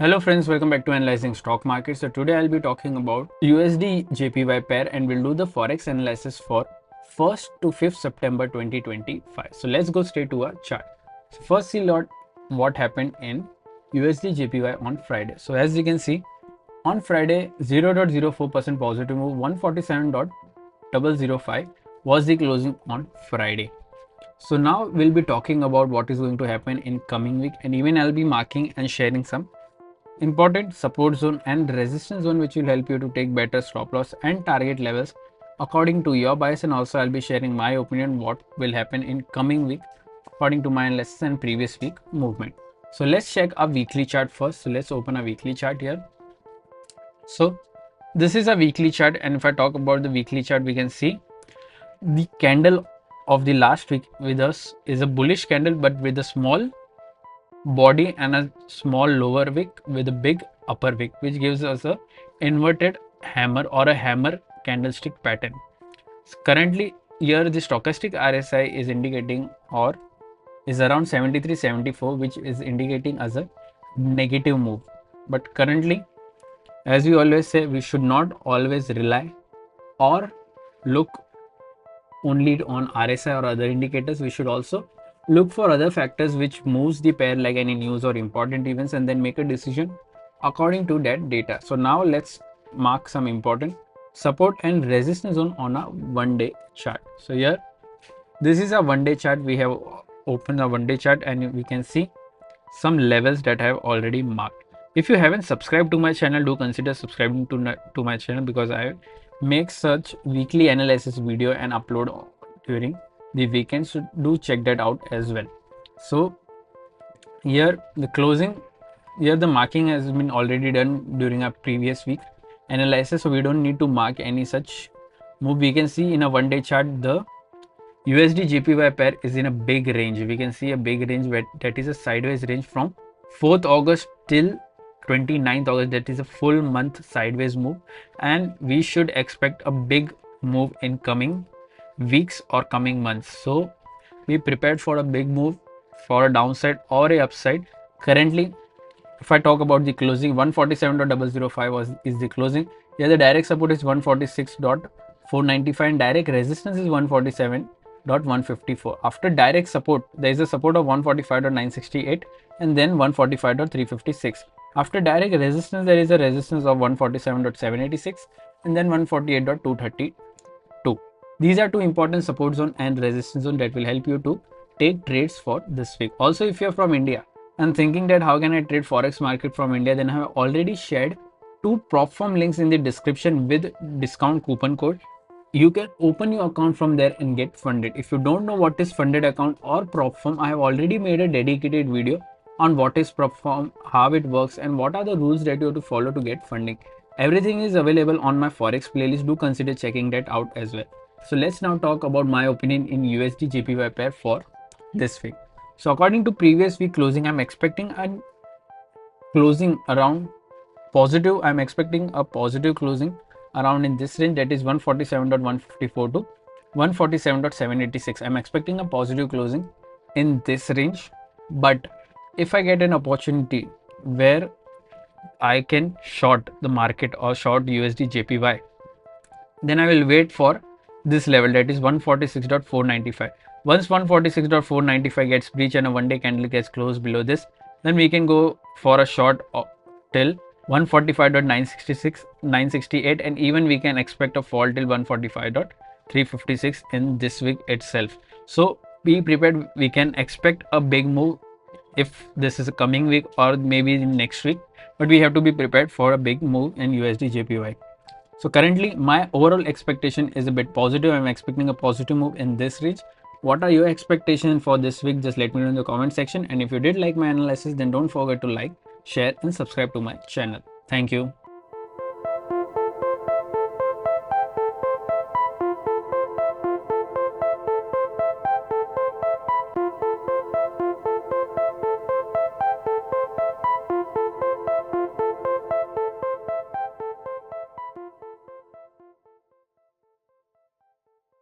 Hello friends, welcome back to Analyzing Stock Market. So today I'll be talking about USD JPY pair and we'll do the Forex analysis for 1st to 5th September 2025. So let's go straight to our chart. So first see what happened in USD JPY on Friday. So as you can see, on Friday 0.04% positive move, 147.005 was the closing on Friday. So now we'll be talking about what is going to happen in coming week, and even I'll be marking and sharing some important support zone and resistance zone which will help you to take better stop loss and target levels according to your bias. And also I'll be sharing my opinion what will happen in coming week according to my analysis and previous week movement. So let's check our weekly chart first. So let's open a weekly chart here. So this is a weekly chart, and if I talk about the weekly chart, we can see the candle of the last week with us is a bullish candle but with a small body and a small lower wick with a big upper wick, which gives us a inverted hammer or a hammer candlestick pattern. So currently here the stochastic RSI is indicating or is around 73-74, which is indicating as a negative move. But currently, as we always say, we should not always rely or look only on RSI or other indicators. We should also look for other factors which moves the pair, like any news or important events, and then make a decision according to that data. So now let's mark some important support and resistance zone on a 1-day chart. So here, this is a 1-day chart. We have opened a 1-day chart and we can see some levels that I have already marked. If you haven't subscribed to my channel, do consider subscribing to my channel, because I make such weekly analysis video and upload during the weekend. So do check that out as well. So here the closing, here the marking has been already done during our previous week analysis, so we don't need to mark any such move. We can see in a 1-day chart the USD JPY pair is in a big range. We can see a big range where that is a sideways range from 4th August till 29th August. That is a full month sideways move, and we should expect a big move in coming weeks or coming months. So be prepared for a big move for a downside or a upside. Currently, if I talk about the closing, 147.005 is the closing. Here the direct support is 146.495 and direct resistance is 147.154. After direct support, there is a support of 145.968 and then 145.356. After direct resistance, there is a resistance of 147.786 and then 148.232. These are two important support zone and resistance zone that will help you to take trades for this week. Also, if you're from India and thinking that how can I trade Forex market from India, then I have already shared 2 prop firm links in the description with discount coupon code. You can open your account from there and get funded. If you don't know what is funded account or prop firm, I have already made a dedicated video on what is prop firm, how it works, and what are the rules that you have to follow to get funding. Everything is available on my Forex playlist. Do consider checking that out as well. So let's now talk about my opinion in USD JPY pair for this week. So according to previous week closing, I'm expecting a closing around positive. I'm expecting a positive closing around in this range, that is 147.154 to 147.786. I'm expecting a positive closing in this range. But if I get an opportunity where I can short the market or short USD JPY, then I will wait for this level, that is 146.495. Once 146.495 gets breached and a 1-day candle gets closed below this, then we can go for a short till 145.968, and even we can expect a fall till 145.356 in this week itself. So be prepared. We can expect a big move if this is a coming week or maybe next week, but we have to be prepared for a big move in USD JPY. So currently my overall expectation is a bit positive. I'm expecting a positive move in this range. What are your expectations for this week? Just let me know in the comment section. And if you did like my analysis, then don't forget to like, share and subscribe to my channel. Thank you.